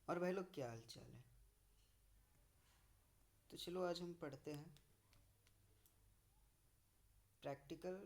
और भाई लोग क्या हाल चाल है। तो चलो आज हम पढ़ते हैं प्रैक्टिकल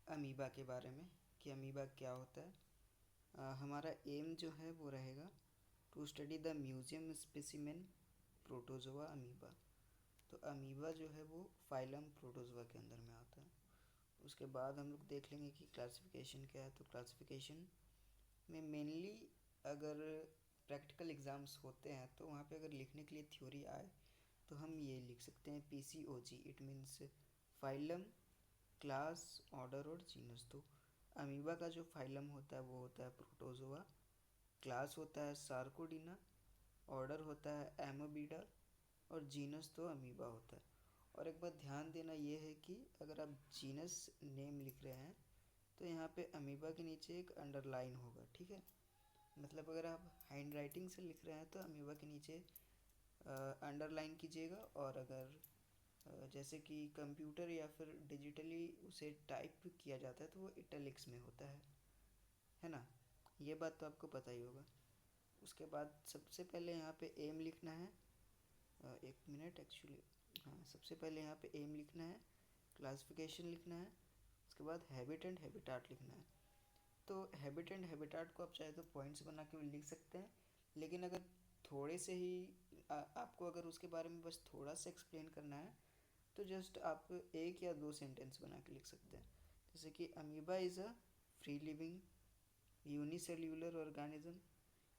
अमीबा के बारे में कि अमीबा क्या होता है। हमारा एम जो है वो रहेगा to study the museum specimen protozoa amoeba. तो अमीबा जो है वो फाइलम प्रोटोजोआ के अंदर में आता है। उसके बाद हम लोग देख लेंगे कि क्लासिफिकेशन क्या है। तो क्लासिफिकेशन में मेनली अगर प्रैक्टिकल एग्ज़ाम्स होते हैं तो वहाँ पे अगर लिखने के लिए थ्योरी आए तो हम ये लिख सकते हैं PCOG। It means phylum, class, order और जीनस। तो अमीबा का जो फाइलम होता है वो होता है प्रोटोजोआ, क्लास होता है सार्कोडिना, ऑर्डर होता है एमोबीडा और जीनस तो अमीबा होता है। और एक बात ध्यान देना ये है कि अगर आप जीनस नेम लिख रहे हैं तो यहाँ पे अमीबा के नीचे एक अंडरलाइन होगा, ठीक है। मतलब अगर आप हैंड राइटिंग से लिख रहे हैं तो अमीबा के नीचे अंडरलाइन कीजिएगा, और अगर जैसे कि कंप्यूटर या फिर डिजिटली उसे टाइप किया जाता है तो वो इटैलिक्स में होता है ना। ये बात तो आपको पता ही होगा। उसके बाद सबसे पहले यहाँ पे एम लिखना है। एक मिनट एक्चुअली, हाँ, सबसे पहले यहाँ पे एम लिखना है, क्लासिफिकेशन लिखना है, उसके बाद हैबिट एंड हैबिटाट लिखना है। तो हैबिट एंड हैबिटाट को आप चाहे तो पॉइंट्स बना के भी लिख सकते हैं, लेकिन अगर थोड़े से ही आपको अगर उसके बारे में बस थोड़ा सा एक्सप्लेन करना है तो जस्ट आप एक या दो सेंटेंस बना के लिख सकते हैं। जैसे कि amoeba is a free living unicellular organism.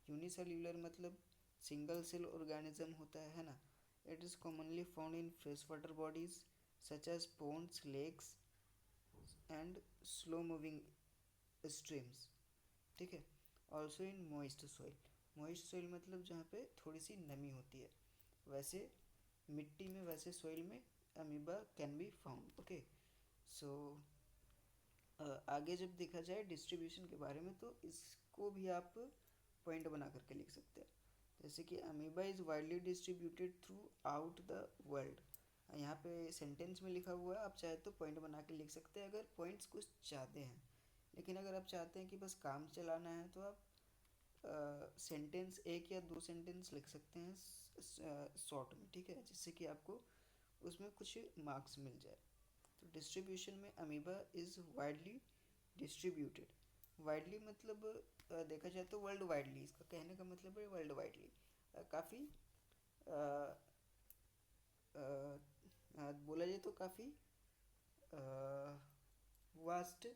Unicellular मतलब सिंगल सेल ऑर्गेनिज्म होता है ना। It is commonly found in fresh water bodies such as ponds, lakes and slow moving streams, ठीक है। Also in moist soil. Moist soil मतलब जहाँ पे थोड़ी सी नमी होती है, वैसे मिट्टी में, वैसे सॉइल में amoeba can be found. Okay, so आगे जब देखा जाए डिस्ट्रीब्यूशन के बारे में तो इसको भी आप पॉइंट बना करके लिख सकते हैं। जैसे कि amoeba is widely distributed through out the world. यहाँ पे सेंटेंस में लिखा हुआ है, आप चाहे तो पॉइंट बना के लिख सकते हैं अगर पॉइंट्स कुछ चाहते हैं। लेकिन अगर आप चाहते हैं कि बस काम चलाना है तो आप सेंटेंस एक या दो सेंटेंस लिख सकते हैं शॉर्ट में, ठीक है, जिससे कि आपको उसमें कुछ मार्क्स मिल जाए। तो डिस्ट्रीब्यूशन में amoeba is widely distributed. Widely मतलब देखा जाए तो वर्ल्ड वाइडली, इसका कहने का मतलब है वर्ल्ड वाइडली। काफ़ी बोला जाए तो काफ़ी वास्ट,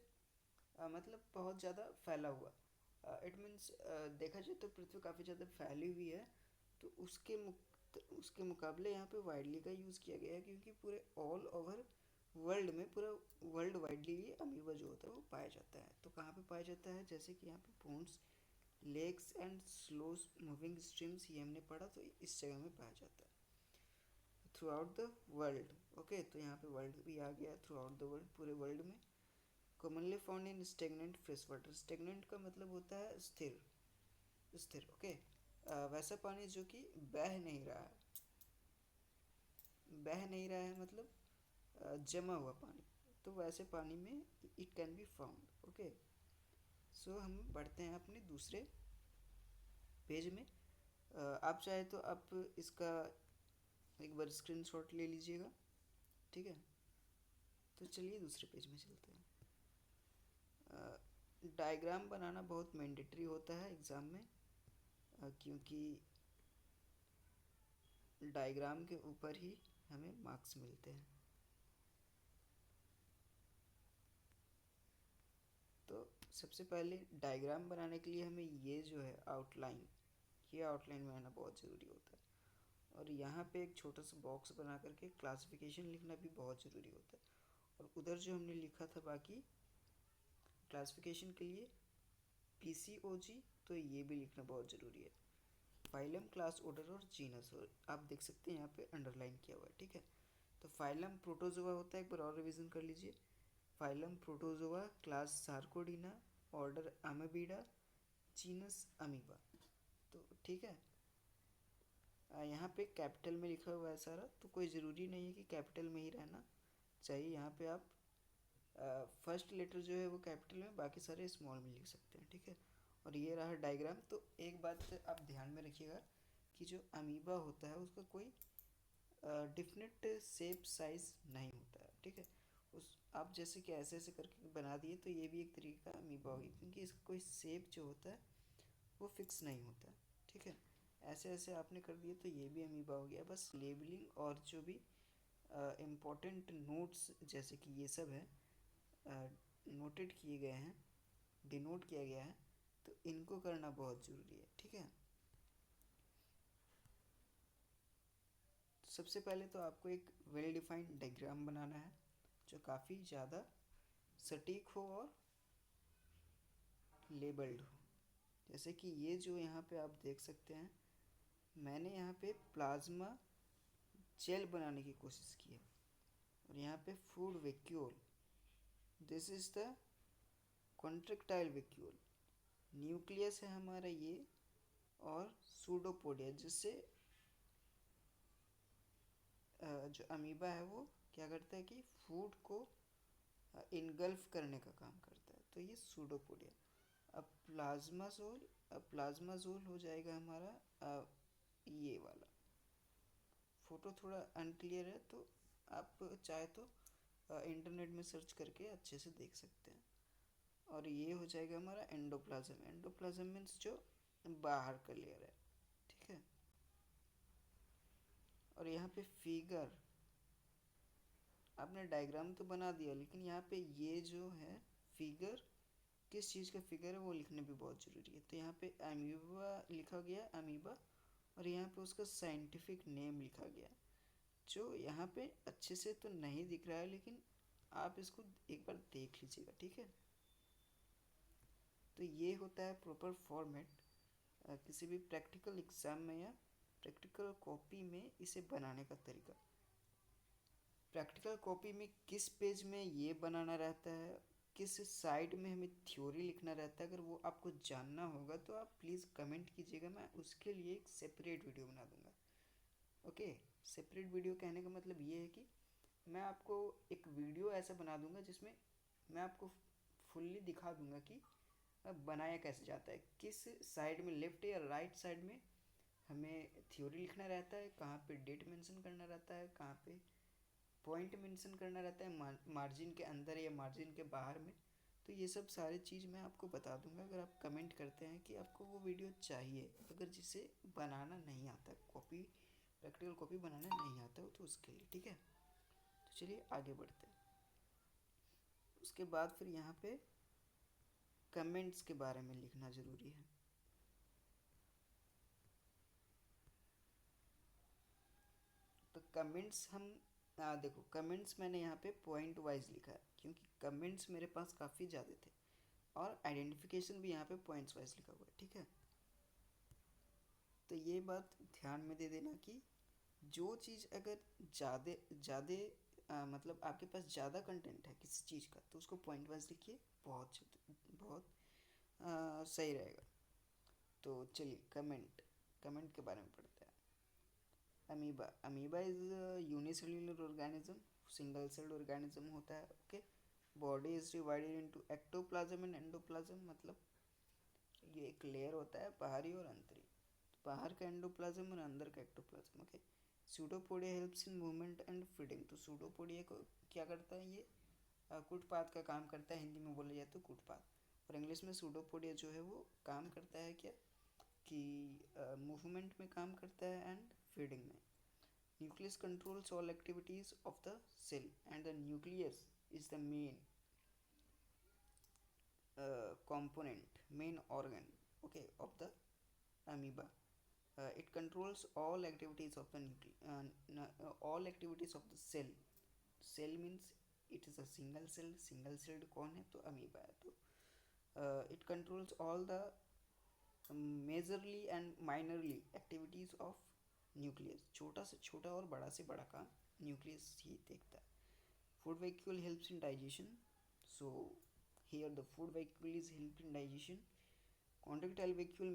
मतलब बहुत ज़्यादा फैला हुआ। इट मीन्स देखा जाए तो पृथ्वी काफ़ी ज़्यादा फैली हुई है। तो उसके मुकाबले यहाँ पे वाइडली का यूज़ किया गया है, क्योंकि पूरे ऑल ओवर वर्ल्ड में, पूरा वर्ल्ड वाइडली ये अमीबा जो होता है वो पाया जाता है। तो कहाँ पे पाया जाता है, जैसे कि यहाँ पे ponds, lakes and slow moving streams, ये हमने पढ़ा, तो इस जगह में पाया जाता है through out the world. Okay, तो यहाँ पे वर्ल्ड भी आ गया, थ्रू आउट द वर्ल्ड, पूरे वर्ल्ड में। कॉमनली फाउंड इन स्टेगनेंट फ्रेश वाटर। स्टेगनेंट का मतलब होता है स्थिर, स्थिर। ओके, वैसा पानी जो कि बह नहीं रहा है, बह नहीं रहा है मतलब जमा हुआ पानी, तो वैसे पानी में it can be found. Okay, so हम बढ़ते हैं अपने दूसरे पेज में। आप चाहे तो आप इसका एक बार स्क्रीनशॉट ले लीजिएगा, ठीक है। तो चलिए दूसरे पेज में चलते हैं। डायग्राम बनाना बहुत मैंडेटरी होता है एग्ज़ाम में, क्योंकि डायग्राम के ऊपर ही हमें मार्क्स मिलते हैं। तो सबसे पहले डायग्राम बनाने के लिए हमें ये जो है आउटलाइन, ये आउटलाइन बनाना बहुत ज़रूरी होता है। और यहाँ पे एक छोटा सा बॉक्स बना करके क्लासिफिकेशन लिखना भी बहुत ज़रूरी होता है। और उधर जो हमने लिखा था बाकी क्लासिफिकेशन के लिए PCOG, तो ये भी लिखना बहुत ज़रूरी है। फाइलम, क्लास, ऑर्डर और जीनस, और आप देख सकते हैं यहाँ पे अंडरलाइन किया हुआ है, ठीक है। तो फाइलम प्रोटोजोआ होता है, एक बार और रिवीजन कर लीजिए। Phylum protozoa, class sarcodina, order amoebida, genus amoeba. तो ठीक है, यहाँ पे कैपिटल में लिखा हुआ है सारा, तो कोई ज़रूरी नहीं है कि कैपिटल में ही रहना चाहिए। यहाँ पे आप फर्स्ट लेटर जो है वो कैपिटल में, बाकी सारे स्मॉल में लिख सकते हैं, ठीक है। और ये रहा डायग्राम। तो एक बात आप ध्यान में रखिएगा कि जो अमीबा होता है उसका कोई डिफिनेट शेप साइज नहीं होता है, ठीक है। उस आप जैसे कि ऐसे ऐसे करके बना दिए तो ये भी एक तरीके का अमीबा होगी, क्योंकि इसका कोई शेप जो होता है वो फिक्स नहीं होता, ठीक है। ऐसे ऐसे आपने कर दिए तो ये भी अमीबा हो गया। बस लेबलिंग और जो भी इम्पोर्टेंट नोट्स जैसे कि ये सब है नोटेड किए गए हैं, डिनोट किया गया है, तो इनको करना बहुत ज़रूरी है, ठीक है। सबसे पहले तो आपको एक वेल डिफाइंड डायग्राम बनाना है जो काफ़ी ज़्यादा सटीक हो और लेबल्ड हो। जैसे कि ये जो यहाँ पे आप देख सकते हैं, मैंने यहाँ पे प्लाज्मा जेल बनाने की कोशिश की है, और यहाँ पे food vacuole, this is the contractile vacuole, nucleus है हमारा ये, और सूडोपोडिया, जिससे जो अमीबा है वो क्या करता है कि फूड को इनगल्फ करने का काम करता है, तो ये सूडोपोडिया। अब प्लाज्माजोल हो जाएगा हमारा ये वाला। फ़ोटो थोड़ा अनक्लियर है तो आप चाहे तो इंटरनेट में सर्च करके अच्छे से देख सकते हैं। और ये हो जाएगा हमारा एंडोप्लाज्म। एंडोप्लाज्म मीन्स जो बाहर का लेयर है, ठीक है। और यहाँ पे फिगर, आपने डायग्राम तो बना दिया, लेकिन यहाँ पे ये जो है फिगर, किस चीज़ का फिगर है वो लिखना भी बहुत ज़रूरी है। तो यहाँ पे अमीबा लिखा गया, अमीबा, और यहाँ पे उसका साइंटिफिक नेम लिखा गया, जो यहाँ पे अच्छे से तो नहीं दिख रहा है, लेकिन आप इसको एक बार देख लीजिएगा, ठीक है। तो ये होता है प्रॉपर फॉर्मेट किसी भी प्रैक्टिकल एग्ज़ाम में या प्रैक्टिकल कॉपी में इसे बनाने का तरीका। प्रैक्टिकल कॉपी में किस पेज में ये बनाना रहता है, किस साइड में हमें थ्योरी लिखना रहता है, अगर वो आपको जानना होगा तो आप प्लीज़ कमेंट कीजिएगा, मैं उसके लिए एक सेपरेट वीडियो बना दूँगा। ओके, सेपरेट वीडियो कहने का मतलब ये है कि मैं आपको एक वीडियो ऐसा बना दूँगा जिसमें मैं आपको फुल्ली दिखा दूँगा कि बनाया कैसे जाता है, किस साइड में, लेफ़्ट या राइट साइड में हमें थ्योरी लिखना रहता है, कहाँ पे डेट मेंशन करना रहता है, कहाँ पे पॉइंट मेंशन करना रहता है, मार्जिन के अंदर या मार्जिन के बाहर में। तो ये सब सारी चीज़ मैं आपको बता दूंगा अगर आप कमेंट करते हैं कि आपको वो वीडियो चाहिए, अगर जिसे बनाना नहीं आता, कॉपी, प्रैक्टिकल कॉपी बनाना नहीं आता हो तो उसके लिए, ठीक है। तो चलिए आगे बढ़ते हैं। उसके बाद फिर यहाँ पे कमेंट्स के बारे में लिखना ज़रूरी है। तो कमेंट्स हम देखो, कमेंट्स मैंने यहाँ पे पॉइंट वाइज लिखा है क्योंकि कमेंट्स मेरे पास काफ़ी ज़्यादा थे, और आइडेंटिफिकेशन भी यहाँ पे पॉइंट्स वाइज लिखा हुआ है, ठीक है। तो ये बात ध्यान में दे देना कि जो चीज़ अगर ज़्यादा ज़्यादा मतलब आपके पास ज़्यादा कंटेंट है किसी चीज़ का, तो उसको पॉइंट वाइज लिखिए, बहुत सही रहेगा। तो चलिए कमेंट, कमेंट के बारे में पढ़ते हैं। Amoeba, amoeba is unicellular organism, single celled organism होता है, okay. Body is divided into ectoplasm and endoplasm, मतलब ये एक लेयर होता है बाहरी और अंतरी, तो बाहर का एंडोप्लाज्म और अंदर का ectoplasm, okay. Pseudopodia helps in movement and feeding, तो सूडोपोडिया को क्या करता है, ये कूटपाथ का काम करता है, हिंदी में बोला जाए तो कूटपाथ, और इंग्लिश में सूडोपोडिया जो है वो काम करता है क्या, कि मूवमेंट में काम करता है एंड फीडिंग में। Nucleus controls all activities of the cell and the nucleus is the main main organ, okay, of the amoeba. It controls all activities of the all activities of the cell. Cell means it is a single cell, single celled कौन है, तो amoeba है। तो it controls all the majorly and minorly activities of nucleus, छोटा से छोटा और बड़ा से बड़ा काम न्यूक्लियस ही देखता है। Food vacuole helps in digestion, so here the food vacuole is help in digestion. Contractile vacuole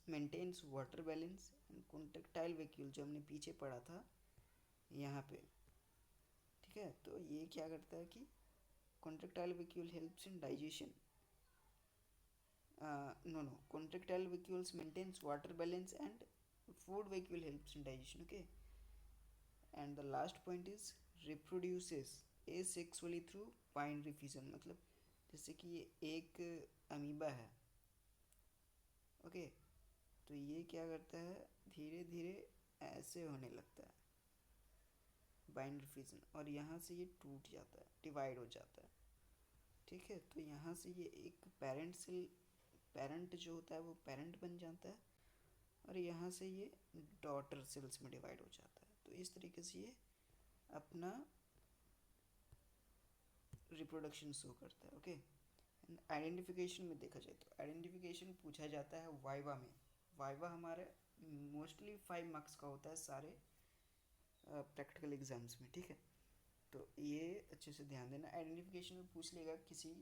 maintains water balance, and contractile vacuole जो हमने पीछे पढ़ा था यहाँ पे, ठीक है। तो ये क्या करता है कि contractile vacuole helps in digestion, no, contractile vacuoles maintains water balance and food vacuole helps in digestion. Okay, and the last point is reproduces asexually through binary fission. मतलब जैसे कि ये एक अमीबा है, ओके, तो ये क्या करता है, धीरे धीरे ऐसे होने लगता है बाइंडर फिजन, और यहाँ से ये टूट जाता है, डिवाइड हो जाता है। ठीक है, तो यहाँ से ये एक पेरेंट सेल, पेरेंट जो होता है वो पेरेंट बन जाता है, और यहाँ से ये डॉटर सेल्स में डिवाइड हो जाता है। तो इस तरीके से ये अपना रिप्रोडक्शन शो करता है। ओके, आइडेंटिफिकेशन में देखा जाए तो आइडेंटिफिकेशन पूछा जाता है वाइवा में। वाइवा हमारे मोस्टली 5 मार्क्स का होता है सारे प्रैक्टिकल एग्जाम्स में। ठीक है, तो ये अच्छे से ध्यान देना। आइडेंटिफिकेशन में पूछ लेगा, किसी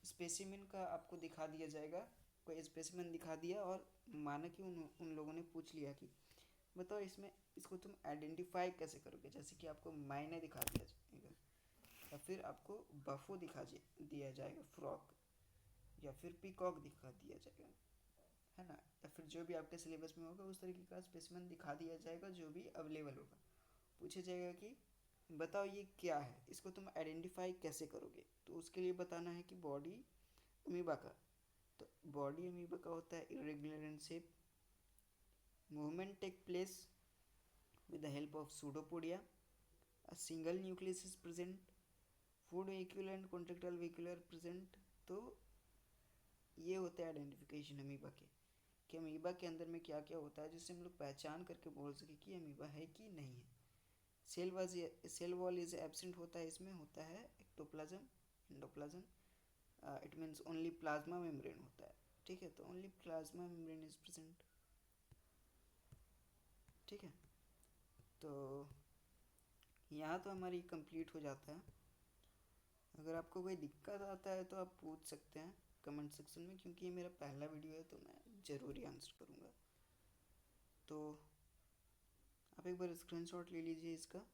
स्पेसिमेन का आपको दिखा दिया जाएगा, कोई स्पेसिमेन दिखा दिया और माना कि उन लोगों ने पूछ लिया कि बताओ इसमें इसको तुम आइडेंटिफाई कैसे करोगे, जैसे कि आपको मैने दिखा दिया जाएगा, या फिर आपको बफो दिया जाएगा, फ्रॉक, या फिर पीकॉक दिखा दिया जाएगा, है ना, या फिर जो भी आपके सिलेबस में होगा उस तरीके का स्पेसिमेन दिखा दिया जाएगा जो भी अवेलेबल होगा। पूछा जाएगा कि बताओ ये क्या है, इसको तुम आइडेंटिफाई कैसे करोगे, तो उसके लिए बताना है कि बॉडी अमीबा का, तो बॉडी अमीबा का होता है irregular in shape, movement take place with the help of pseudopodia, a single nucleus is present, food vacuole and contractile vacuole are present। तो ये होता है आइडेंटिफिकेशन अमीबा के, कि अमीबा के अंदर में क्या क्या होता है जिससे हम लोग पहचान करके बोल सके कि अमीबा है कि नहीं है। सेल वॉल इज एब्सेंट होता है, इसमें होता है ectoplasm, endoplasm, it means only plasma membrane होता है। ठीक है, तो only plasma membrane is present. ठीक है, तो यहाँ तो हमारी कंप्लीट हो जाता है। अगर आपको कोई दिक्कत आता है तो आप पूछ सकते हैं कमेंट सेक्शन में, क्योंकि ये मेरा पहला वीडियो है तो मैं ज़रूर ही आंसर करूँगा। तो आप एक बार स्क्रीनशॉट ले लीजिए इसका,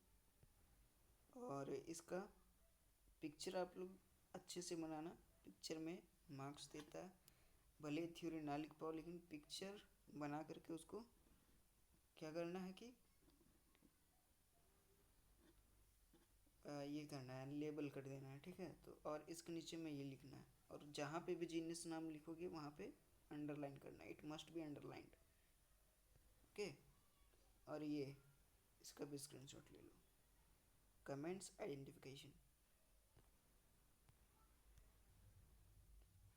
और इसका पिक्चर आप लोग अच्छे से बनाना। पिक्चर में मार्क्स देता है, भले थ्योरी ना लिख पाओ, लेकिन पिक्चर बना करके उसको क्या करना है कि ये करना है, लेबल कर देना है। ठीक है, तो और इसके नीचे में ये लिखना है, और जहाँ पे भी जीनियस नाम लिखोगे वहाँ पे अंडरलाइन करना है, it must be underlined. Okay, और ये इसका भी स्क्रीनशॉट ले लो। कमेंट्स आइडेंटिफिकेशन,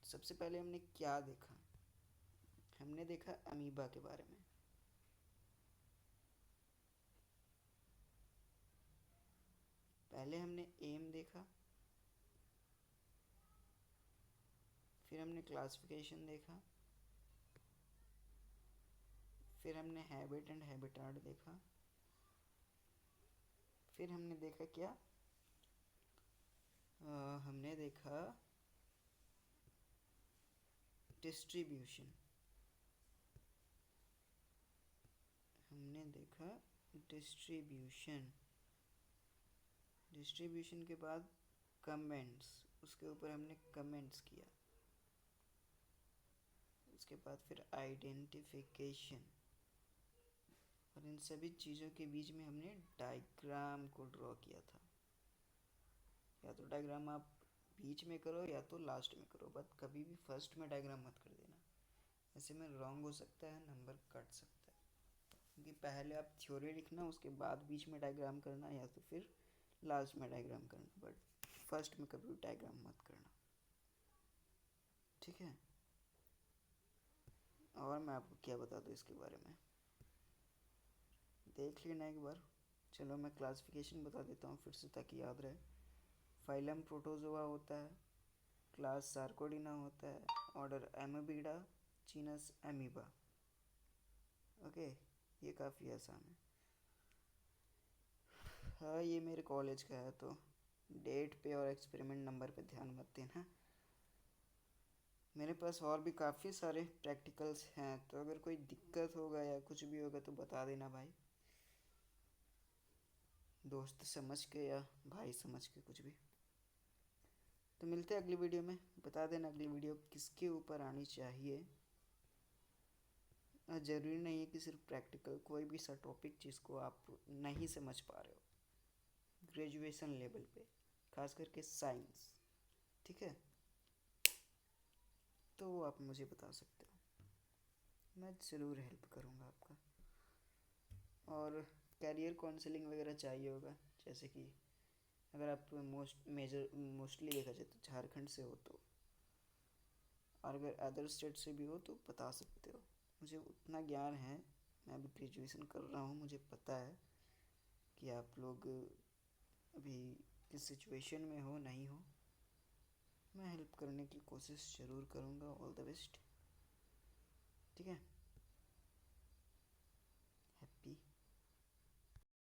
सबसे पहले हमने क्या देखा, हमने देखा अमीबा के बारे में। पहले हमने एम देखा, फिर हमने क्लासिफिकेशन देखा, फिर हमने हैबिट एंड हैबिटाट देखा, फिर हमने देखा क्या, हमने देखा डिस्ट्रीब्यूशन, हमने देखा डिस्ट्रीब्यूशन। डिस्ट्रीब्यूशन के बाद कमेंट्स, उसके ऊपर हमने कमेंट्स किया। उसके बाद फिर आइडेंटिफिकेशन, और इन सभी चीज़ों के बीच में हमने डायग्राम को ड्रॉ किया था। या तो डायग्राम आप बीच में करो या तो लास्ट में करो, बट कभी भी फर्स्ट में डायग्राम मत कर देना, ऐसे में रॉन्ग हो सकता है, नंबर कट सकता है। क्योंकि पहले आप थ्योरी लिखना, उसके बाद बीच में डायग्राम करना, या तो फिर लास्ट में डायग्राम करना, बट फर्स्ट में कभी भी डायग्राम मत करना। ठीक है, और मैं आपको क्या बता दूँ इसके बारे में, देख लेना एक बार। चलो मैं क्लासिफिकेशन बता देता हूँ फिर से ताकि याद रहे। फाइलम प्रोटोजोआ होता है, क्लास सार्कोडिना होता है, ऑर्डर एमोबीडा, जीनस एमीबा। ओके, ये काफ़ी आसान है। हाँ, ये मेरे कॉलेज का है तो डेट पे और एक्सपेरिमेंट नंबर पे ध्यान मत देना। मेरे पास और भी काफ़ी सारे प्रैक्टिकल्स हैं, तो अगर कोई दिक्कत होगा या कुछ भी होगा तो बता देना भाई, दोस्त समझ के या भाई समझ के, कुछ भी। तो मिलते हैं अगली वीडियो में। बता देना अगली वीडियो किसके ऊपर आनी चाहिए। ज़रूरी नहीं है कि सिर्फ प्रैक्टिकल, कोई भी सा टॉपिक जिसको आप नहीं समझ पा रहे हो ग्रेजुएशन लेवल पे, खास करके साइंस, ठीक है, तो आप मुझे बता सकते हो, मैं ज़रूर हेल्प करूँगा आपका। और कैरियर काउंसलिंग वगैरह चाहिए होगा, जैसे कि अगर आप मोस्टली देखा जाए तो झारखंड से हो तो, और अगर अदर स्टेट से भी हो तो बता सकते हो। मुझे उतना ज्ञान है, मैं अभी ग्रेजुएशन कर रहा हूँ, मुझे पता है कि आप लोग अभी किस सिचुएशन में हो नहीं हो। मैं हेल्प करने की कोशिश ज़रूर करूँगा। ऑल द बेस्ट, ठीक है।